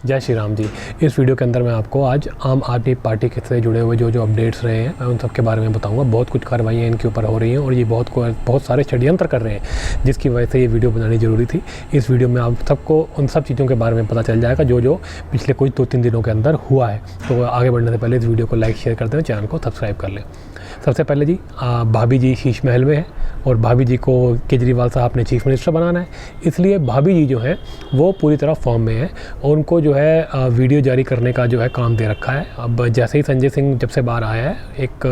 जय श्री राम जी। इस वीडियो के अंदर मैं आपको आज आम आदमी पार्टी से जुड़े हुए जो अपडेट्स रहे हैं मैं उन सब के बारे में बताऊंगा। बहुत कुछ कार्रवाइयाँ इनके ऊपर हो रही हैं और ये बहुत सारे षड्यंत्र कर रहे हैं, जिसकी वजह से ये वीडियो बनानी ज़रूरी थी। इस वीडियो में आप सबको उन सब चीज़ों के बारे में पता चल जाएगा जो पिछले कुछ 2-3 दिनों के अंदर हुआ है। तो आगे बढ़ने से पहले इस वीडियो को लाइक शेयर कर दें, चैनल को सब्सक्राइब कर लें। सबसे पहले जी भाभी जी शीश महल में है और भाभी जी को केजरीवाल साहब ने चीफ मिनिस्टर बनाना है, इसलिए भाभी जी जो हैं वो पूरी तरह फॉर्म में है और उनको जो है वीडियो जारी करने का जो है काम दे रखा है। अब जैसे ही संजय सिंह जब से बाहर आया है, एक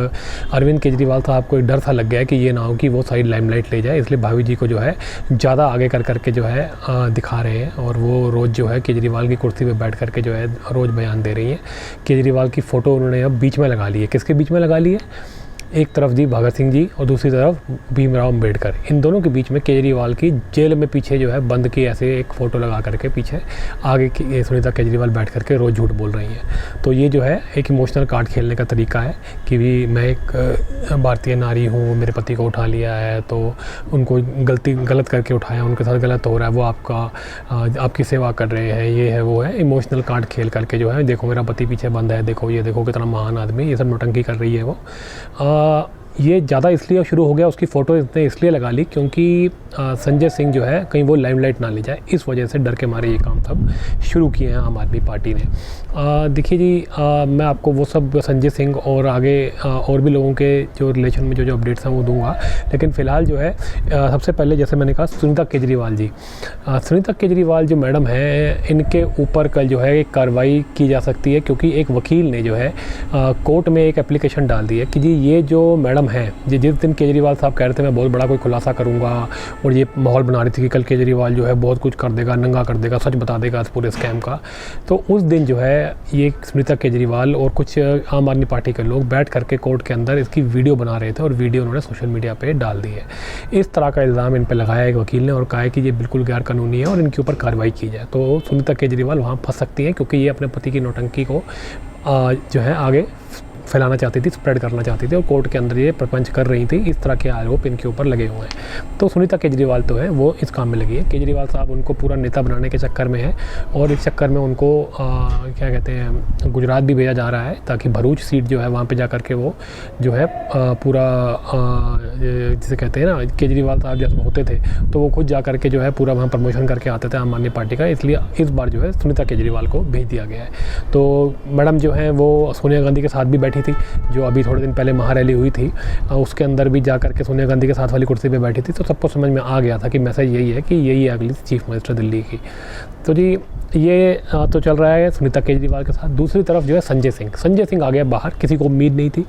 अरविंद केजरीवाल साहब को एक डर सा लग गया है कि ये ना हो कि वो सारी लाइमलाइट ले जाए, इसलिए भाभी जी को जो है ज़्यादा आगे करके जो है दिखा रहे हैं और वो रोज़ जो है केजरीवाल की कुर्सी पर बैठ करके जो है रोज़ बयान दे रही हैं। केजरीवाल की फ़ोटो उन्होंने अब बीच में लगा ली है। किसके बीच में लगा ली है? एक तरफ जी भगत सिंह जी और दूसरी तरफ भीमराव अम्बेडकर। इन दोनों के बीच में केजरीवाल की जेल में पीछे जो है बंद की ऐसे एक फ़ोटो लगा करके पीछे आगे की सुनीता केजरीवाल बैठ करके रोज़ झूठ बोल रही हैं। तो ये जो है एक इमोशनल कार्ड खेलने का तरीका है कि भी मैं एक भारतीय नारी हूँ, मेरे पति को उठा लिया है तो उनको गलत करके उठाया, उनके साथ गलत हो रहा है, वो आपकी सेवा कर रहे हैं, ये है वो है। इमोशनल कार्ड खेल करके जो है देखो मेरा पति पीछे बंद है, देखो ये देखो कितना महान आदमी, ये सब नौटंकी कर रही है वो। ये ज़्यादा इसलिए शुरू हो गया, उसकी फ़ोटो इसने इसलिए लगा ली क्योंकि संजय सिंह जो है कहीं वो लाइमलाइट ना ले जाए, इस वजह से डर के मारे ये काम सब शुरू किए हैं आम आदमी पार्टी ने। देखिए जी, मैं आपको वो सब संजय सिंह और आगे और भी लोगों के जो रिलेशन में जो अपडेट्स हैं वो दूंगा, लेकिन फ़िलहाल जो है सबसे पहले जैसे मैंने कहा सुनीता केजरीवाल जी, सुनीता केजरीवाल जो मैडम है इनके ऊपर कल जो है एक कार्रवाई की जा सकती है क्योंकि एक वकील ने जो है कोर्ट में एक एप्लीकेशन डाल दी है कि जी ये जो मैडम है जिस दिन केजरीवाल साहब कह रहे थे मैं बहुत बड़ा कोई खुलासा करूंगा और ये माहौल बना रही थी कि कल केजरीवाल जो है बहुत कुछ कर देगा, नंगा कर देगा, सच बता देगा इस पूरे स्कैम का, तो उस दिन जो है ये सुनीता केजरीवाल और कुछ आम आदमी पार्टी के लोग बैठ करके कोर्ट के अंदर इसकी वीडियो बना रहे थे और वीडियो उन्होंने सोशल मीडिया पे डाल दी है। इस तरह का इल्ज़ाम इन पर लगाया एक वकील ने और कहा है कि ये बिल्कुल गैर कानूनी है और इनके ऊपर कार्रवाई की जाए। तो सुनीता केजरीवाल वहाँ फंस सकती हैं क्योंकि ये अपने पति की नौटंकी को जो है आगे फैलाना चाहती थी, स्प्रेड करना चाहती थी और कोर्ट के अंदर ये प्रपंच कर रही थी। इस तरह के आरोप इनके ऊपर लगे हुए हैं। तो सुनीता केजरीवाल तो है वो इस काम में लगी है। केजरीवाल साहब उनको पूरा नेता बनाने के चक्कर में है और इस चक्कर में उनको क्या कहते हैं गुजरात भी भेजा जा रहा है ताकि भरूच सीट जो है वहाँ पे जा कर के वो जो है पूरा जिसे कहते हैं ना केजरीवाल साहब जैसे होते थे तो वो खुद जा करके जो है पूरा वहाँ प्रमोशन करके आते थे आम आदमी पार्टी का, इसलिए इस बार जो है सुनीता केजरीवाल को भेज दिया गया है। तो मैडम जो है वो सोनिया गांधी के साथ भी बैठी थी, जो अभी थोड़े दिन पहले महारैली हुई थी उसके अंदर भी जा करके सोनिया गांधी के साथ वाली कुर्सी पे बैठी थी। तो सबको समझ में आ गया था कि मैसेज यही है कि यही है अगली चीफ मिनिस्टर दिल्ली की। तो जी ये तो चल रहा है सुनीता केजरीवाल के साथ। दूसरी तरफ जो है संजय सिंह आ गया बाहर, किसी को उम्मीद नहीं थी।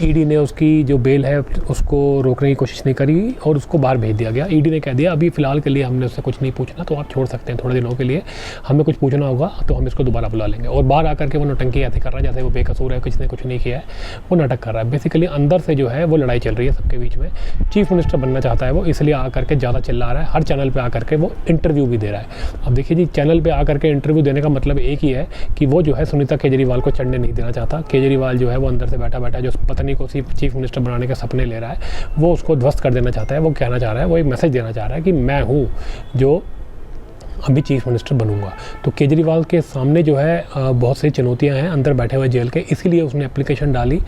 ईडी ने उसकी जो बेल है उसको रोकने की कोशिश नहीं करी और उसको बाहर भेज दिया गया। ईडी ने कह दिया अभी फ़िलहाल के लिए हमने उससे कुछ नहीं पूछना, तो आप छोड़ सकते हैं थोड़े दिनों के लिए, हमें कुछ पूछना होगा तो हम इसको दोबारा बुला लेंगे। और बाहर आकर के वो नौटंकी ऐसे कर रहा है जैसे वो बेकसूर है, किसी ने कुछ नहीं किया है, वो नाटक कर रहा है। बेसिकली अंदर से जो है वो लड़ाई चल रही है सबके बीच में। चीफ मिनिस्टर बनना चाहता है वो, इसलिए आकर के ज़्यादा चिल्ला रहा है, हर चैनल पर आकर के वो इंटरव्यू भी दे रहा है। अब देखिए जी, चैनल पर आकर के इंटरव्यू देने का मतलब एक ही है कि वो जो है सुनीता केजरीवाल को चढ़ने नहीं देना चाहता। केजरीवाल जो है वो अंदर से बैठा जो पत्नी को चीफ मिनिस्टर बनाने के सपने ले रहा है वो उसको ध्वस्त कर देना चाहता है। वो कहना चाह रहा है, वो एक मैसेज देना चाह रहा है कि मैं हूँ जो अभी चीफ मिनिस्टर बनूंगा। तो केजरीवाल के सामने जो है बहुत सी चुनौतियां हैं अंदर बैठे हुए जेल के, इसीलिए उसने एप्लीकेशन डाली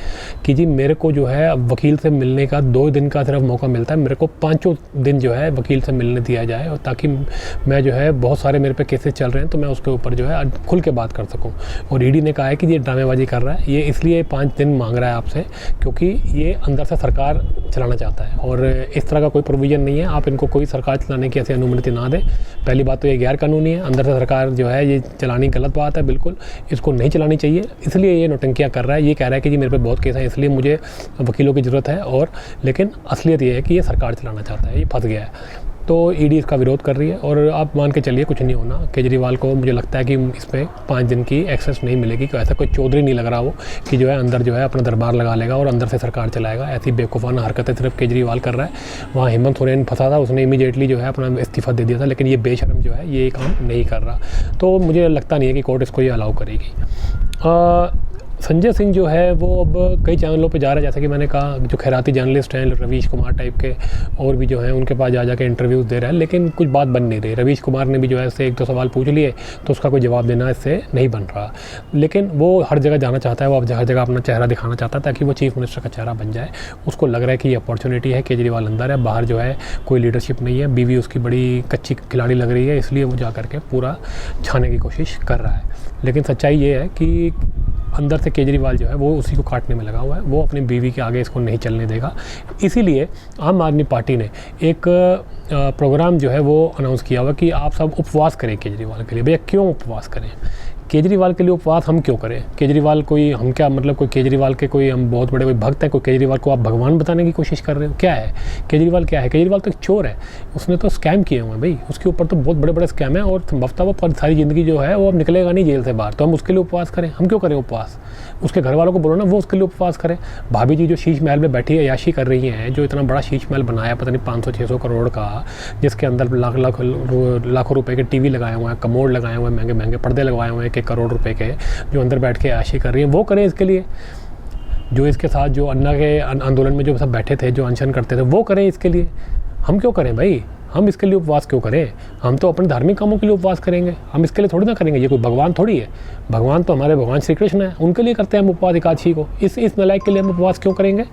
कि जी मेरे को जो है वकील से मिलने का 2 दिन का सिर्फ मौका मिलता है, मेरे को 5 दिन जो है वकील से मिलने दिया जाए और ताकि मैं जो है बहुत सारे मेरे पे केसेस चल रहे हैं तो मैं उसके ऊपर जो है खुल के बात कर सकूँ। और ईडी ने कहा है कि ये ड्रामेबाजी कर रहा है, ये इसलिए 5 दिन मांग रहा है आपसे क्योंकि ये अंदर से सरकार चलाना चाहता है और इस तरह का कोई प्रोविज़न नहीं है। आप इनको कोई सरकार चलाने की ऐसी अनुमति ना दें। पहली बात तो ये गैर कानूनी है, अंदर से सरकार जो है ये चलानी गलत बात है, बिल्कुल इसको नहीं चलानी चाहिए, इसलिए ये नौटंकियाँ कर रहा है। ये कह रहा है कि जी मेरे पे बहुत केस हैं इसलिए मुझे वकीलों की ज़रूरत है, और लेकिन असलियत ये है कि ये सरकार चलाना चाहता है, ये फंस गया है। तो ईडी इसका विरोध कर रही है और आप मान के चलिए कुछ नहीं होना। केजरीवाल को मुझे लगता है कि इस पर 5 दिन की एक्सेस नहीं मिलेगी, कि ऐसा कोई चौधरी नहीं लग रहा वो कि जो है अंदर जो है अपना दरबार लगा लेगा और अंदर से सरकार चलाएगा। ऐसी बेवकूफ़ाना हरकतें सिर्फ केजरीवाल कर रहा है। वहाँ हेमंत सोरेन फंसा था, उसने इमीडिएटली जो है अपना इस्तीफ़ा दे दिया था, लेकिन ये बेशर्म जो है ये काम नहीं कर रहा। तो मुझे लगता नहीं है कि कोर्ट इसको ये अलाउ करेगी। संजय सिंह जो है वो अब कई चैनलों पे जा रहा है, जैसे कि मैंने कहा जो खैराती जर्नलिस्ट हैं रवीश कुमार टाइप के और भी जो हैं उनके पास जा के इंटरव्यूज़ दे रहा है, लेकिन कुछ बात बन नहीं रही। रवीश कुमार ने भी जो है इससे 1-2 सवाल पूछ लिए तो उसका कोई जवाब देना इससे नहीं बन रहा, लेकिन वो हर जगह जाना चाहता है, वो अब हर जगह अपना चेहरा दिखाना चाहता है ताकि वो चीफ़ मिनिस्टर का चेहरा बन जाए। उसको लग रहा है कि ये अपॉर्चुनिटी है, केजरीवाल अंदर है, बाहर जो है कोई लीडरशिप नहीं है, बीवी उसकी बड़ी कच्ची खिलाड़ी लग रही है, इसलिए वो जा करके पूरा छाने की कोशिश कर रहा है। लेकिन सच्चाई ये है कि अंदर से केजरीवाल जो है वो उसी को काटने में लगा हुआ है, वो अपनी बीवी के आगे इसको नहीं चलने देगा। इसीलिए आम आदमी पार्टी ने एक प्रोग्राम जो है वो अनाउंस किया हुआ कि आप सब उपवास करें केजरीवाल के लिए। भैया क्यों उपवास करें केजरीवाल के लिए? उपवास हम क्यों करें? केजरीवाल कोई हम क्या मतलब कोई केजरीवाल के कोई हम बहुत बड़े कोई भक्त हैं? कोई केजरीवाल को आप भगवान बताने की कोशिश कर रहे हो? क्या है केजरीवाल? क्या है केजरीवाल? तो एक चोर है, उसने तो स्कैम किए हुए हैं भाई, उसके ऊपर तो बहुत बड़े बड़े स्कैम है और संभवतः वो सारी ज़िंदगी जो है वो अब निकलेगा नहीं जेल से बाहर, तो हम उसके लिए उपवास करें? हम क्यों करें उपवास? उसके घर वालों को बोलो ना वो उसके लिए उपवास करें। भाभी जी जो शीश महल में बैठी अय्याशी कर रही हैं, जो इतना बड़ा शीश महल बनाया पता नहीं 500-600 करोड़ का, जिसके अंदर लाखों रुपए के टीवी लगाए हुए हैं, कमोड लगाए हुए हैं, महंगे महंगे पर्दे लगवाए हुए हैं 1 करोड़ रुपए के, जो अंदर बैठ के अय्याशी कर रही हैं, वो करें इसके लिए। जो इसके साथ जो अन्ना के आंदोलन में जो सब बैठे थे, जो अनशन करते थे, वो करें इसके लिए। हम क्यों करें भाई? हम इसके लिए उपवास क्यों करें? हम तो अपने धार्मिक कामों के लिए उपवास करेंगे, हम इसके लिए थोड़ी ना करेंगे। ये कोई भगवान थोड़ी है, भगवान तो हमारे भगवान श्री कृष्ण है, उनके लिए करते हैं हम उपवास एकादशी को। इस नलायक के लिए हम उपवास क्यों करेंगे?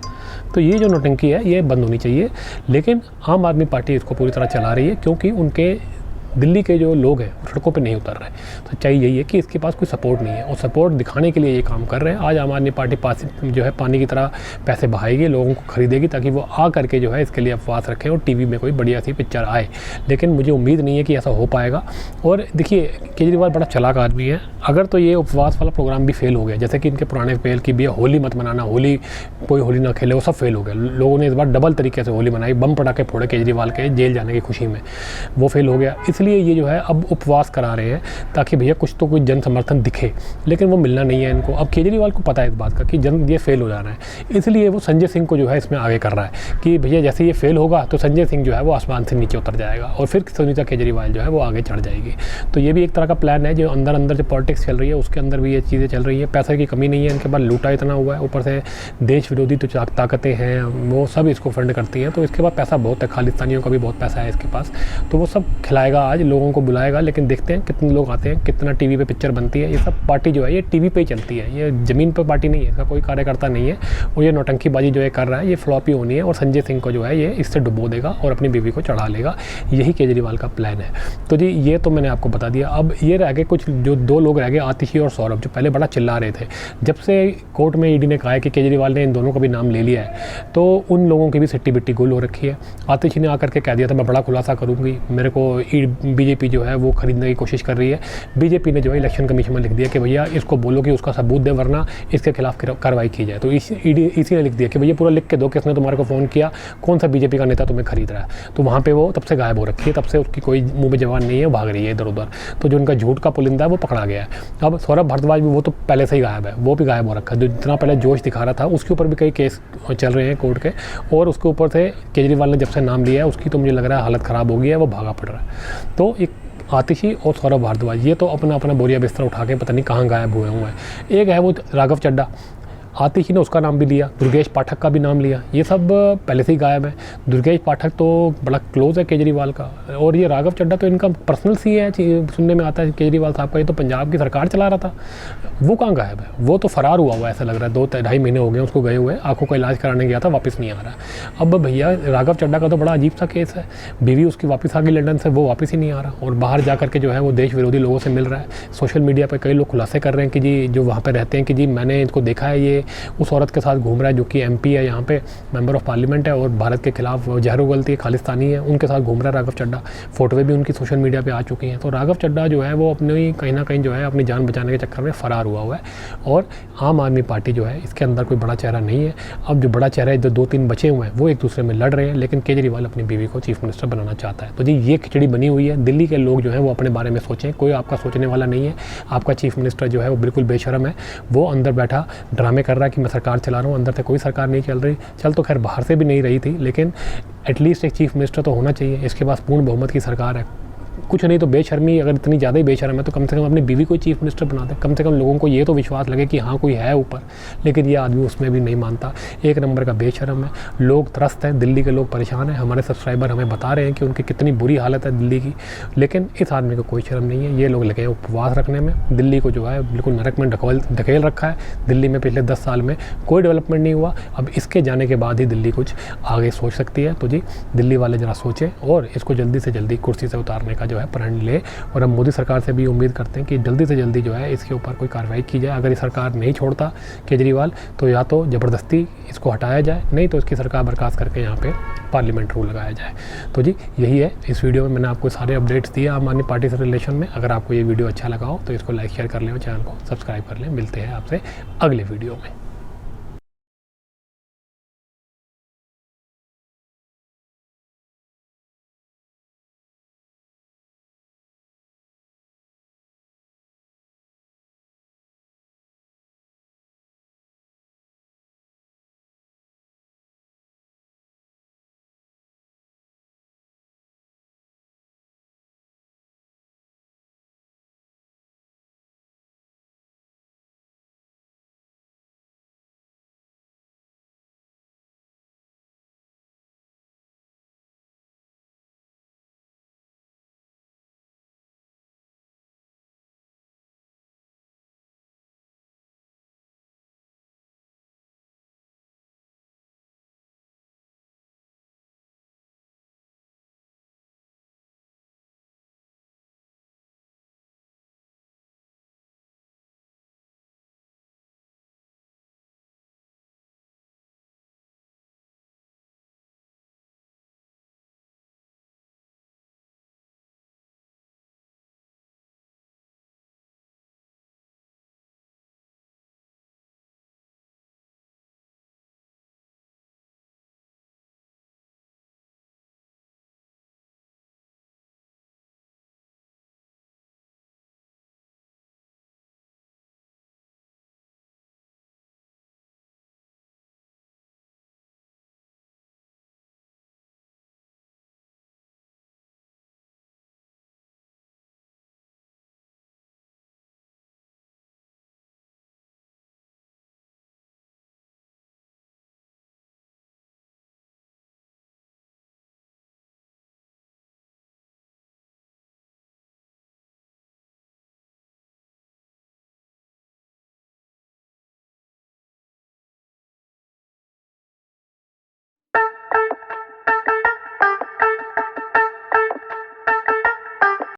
तो ये जो नौटंकी है ये बंद होनी चाहिए। लेकिन आम आदमी पार्टी इसको पूरी तरह चला रही है क्योंकि उनके दिल्ली के जो लोग हैं सड़कों पे नहीं उतर रहे। तो सच्चाई यही है कि इसके पास कोई सपोर्ट नहीं है और सपोर्ट दिखाने के लिए ये काम कर रहे हैं। आज आम आदमी पार्टी पास जो है पानी की तरह पैसे बहाएगी, लोगों को खरीदेगी ताकि वो आ करके जो है इसके लिए उपवास रखें और टीवी में कोई बढ़िया सी पिक्चर आए। लेकिन मुझे उम्मीद नहीं है कि ऐसा हो पाएगा। और देखिए केजरीवाल बड़ा चालाक आदमी है, अगर तो ये उपवास वाला प्रोग्राम भी फेल हो गया, जैसे कि इनके पुराने फेल की भैया होली मत मनाना, होली कोई होली ना खेले, वो सब फेल हो गया। लोगों ने इस बार डबल तरीके से होली मनाई, बम पटाखे फोड़े केजरीवाल के जेल जाने की खुशी में, वो फेल हो गया। इसलिए ये जो है अब उपवास करा रहे हैं ताकि भैया कुछ तो कोई जन समर्थन दिखे, लेकिन वो मिलना नहीं है इनको। अब केजरीवाल को पता है इस बात का कि ये फेल हो जाना है, इसलिए वो संजय सिंह को जो है इसमें आगे कर रहा है कि भैया जैसे ये फेल होगा तो संजय सिंह जो है वो आसमान से नीचे उतर जाएगा और फिर सुनीता केजरीवाल जो है वो आगे चढ़ जाएगी। तो ये भी एक तरह का प्लान है, जो अंदर अंदर जो पॉलिटिक्स चल रही है उसके अंदर भी ये चीज़ें चल रही है। पैसे की कमी नहीं है इनके पास, लूटा इतना हुआ है, ऊपर से देश विरोधी तो ताकतें हैं वो सब इसको फंड करती हैं, तो इसके पास पैसा बहुत है, खालिस्तानियों का भी बहुत पैसा है इसके पास, तो वो सब खिलाएगा, आज लोगों को बुलाएगा। लेकिन देखते हैं कितने लोग आते हैं, कितना टीवी पे पिक्चर बनती है। ये सब पार्टी जो है ये टीवी पे ही चलती है, ये ज़मीन पर पार्टी नहीं है, इसका कोई कार्यकर्ता नहीं है। और ये नौटंकीबाजी जो है कर रहा है ये फ्लॉप ही होनी है और संजय सिंह को जो है ये इससे डुबो देगा और अपनी बीवी को चढ़ा लेगा। यही केजरीवाल का प्लान है। तो जी ये तो मैंने आपको बता दिया। अब ये रह गए कुछ जो 2 लोग रह गए, आतिशी और सौरभ, जो पहले बड़ा चिल्ला रहे थे। जब से कोर्ट में ईडी ने कहा है कि केजरीवाल ने इन दोनों का भी नाम ले लिया है तो उन लोगों की भी सिट्टी बिट्टी गुल हो रखी है। आतिशी ने आकर के कह दिया था मैं बड़ा खुलासा करूँगी, मेरे को बीजेपी जो है वो खरीदने की कोशिश कर रही है। बीजेपी ने जो है इलेक्शन कमीशन में लिख दिया कि भैया इसको बोलो कि उसका सबूत दे वरना इसके खिलाफ कार्रवाई की जाए। तो इसी ने लिख दिया कि भैया पूरा लिख के दो किसने तुम्हारे को फ़ोन किया, कौन सा बीजेपी का नेता तुम्हें खरीद रहा है। तो वहाँ पे वो तब से गायब हो रखी है, तब से उसकी कोई मुंह में जवान नहीं है, भाग रही है इधर उधर। तो जो उनका झूठ का पुलिंदा है वो पकड़ा गया है। अब सौरभ भारद्वाज भी वो तो पहले से ही गायब है, वो भी गायब हो रखा है। जो जितना पहले जोश दिखा रहा था उसके ऊपर भी कई केस चल रहे हैं कोर्ट के, और उसके ऊपर से केजरीवाल ने जब से नाम लिया है उसकी तो मुझे लग रहा है हालत ख़राब हो गई है, वो भागा पड़ रहा है। तो एक आतिशी और सौरभ भारद्वाज ये तो अपना अपना बोरिया बिस्तर उठा के पता नहीं कहाँ गायब हुए हैं। एक है वो राघव चड्ढा, आतिशी ने उसका नाम भी लिया, दुर्गेश पाठक का भी नाम लिया, ये सब पहले से ही गायब है। दुर्गेश पाठक तो बड़ा क्लोज है केजरीवाल का, और ये राघव चड्ढा तो इनका पर्सनल सी है, सुनने में आता है केजरीवाल साहब का ये तो पंजाब की सरकार चला रहा था। वो कहाँ गायब है? वो तो फरार हुआ ऐसा लग रहा है, 2-2.5 महीने हो गए उसको गए हुए, आंखों का इलाज कराने गया था, वापस नहीं आ रहा। अब भैया राघव चड्ढा का तो बड़ा अजीब सा केस है, बीवी उसकी वापस आ गई लंदन से, वो वापस ही नहीं आ रहा, और बाहर जा करके जो है वो देश विरोधी लोगों से मिल रहा है। सोशल मीडिया पर कई लोग खुलासे कर रहे हैं कि जी जो वहाँ पर रहते हैं कि जी मैंने इनको देखा है, ये उस औरत के साथ घूम रहा है जो कि एमपी है, यहाँ पे मेंबर ऑफ पार्लियामेंट है और भारत के खिलाफ जहर उगलती है, खालिस्तानी है, उनके साथ घूम रहा है राघव चड्ढा। फोटोएं भी उनकी सोशल मीडिया पे आ चुकी हैं। तो राघव चड्ढा जो है वो अपने कहीं ना कहीं जो है अपनी जान बचाने के चक्कर में फरार हुआ है, और आम आदमी पार्टी जो है इसके अंदर कोई बड़ा चेहरा नहीं है। अब जो बड़ा चेहरा है, जो 2-3 बचे हुए हैं वो एक दूसरे में लड़ रहे हैं, लेकिन केजरीवाल अपनी बीवी को चीफ मिनिस्टर बनाना चाहता है। तो जी ये खिचड़ी बनी हुई है। दिल्ली के लोग जो है वो अपने बारे में सोचें, कोई आपका सोचने वाला नहीं है। आपका चीफ मिनिस्टर जो है वो बिल्कुल बेशरम है, वो अंदर बैठा ड्रामे कर रहा है कि मैं सरकार चला रहा हूँ, अंदर से कोई सरकार नहीं चल रही। चल तो खैर बाहर से भी नहीं रही थी, लेकिन एटलीस्ट एक चीफ मिनिस्टर तो होना चाहिए। इसके पास पूर्ण बहुमत की सरकार है, कुछ नहीं तो बेशर्मी, अगर इतनी ज़्यादा ही बेशर्म है तो कम से कम अपनी बीवी को चीफ मिनिस्टर बना दे, कम से कम लोगों को ये तो विश्वास लगे कि हाँ कोई है ऊपर। लेकिन ये आदमी उसमें भी नहीं मानता, एक नंबर का बेशर्म है। लोग त्रस्त हैं, दिल्ली के लोग परेशान हैं, हमारे सब्सक्राइबर हमें बता रहे हैं कि उनकी कितनी बुरी हालत है दिल्ली की, लेकिन इस आदमी को कोई शर्म नहीं है। ये लोग लगे हैं उपवास रखने में, दिल्ली को जो है बिल्कुल नरक में धकेल रखा है। दिल्ली में पिछले 10 साल में कोई डेवलपमेंट नहीं हुआ, अब इसके जाने के बाद ही दिल्ली कुछ आगे सोच सकती है। तो जी दिल्ली वाले ज़रा सोचें और इसको जल्दी से जल्दी कुर्सी से उतारने का जो है प्रण ले। और हम मोदी सरकार से भी उम्मीद करते हैं कि जल्दी से जल्दी जो है इसके ऊपर कोई कार्रवाई की जाए। अगर ये सरकार नहीं छोड़ता केजरीवाल तो या तो ज़बरदस्ती इसको हटाया जाए, नहीं तो इसकी सरकार बर्खास्त करके यहाँ पे पार्लियामेंट रूल लगाया जाए। तो जी यही है, इस वीडियो में मैंने आपको सारे अपडेट्स दिए आम आदमी पार्टी से रिलेशन में। अगर आपको ये वीडियो अच्छा लगा हो तो इसको लाइक शेयर कर लें और चैनल को सब्सक्राइब कर लें। मिलते हैं आपसे अगले वीडियो में।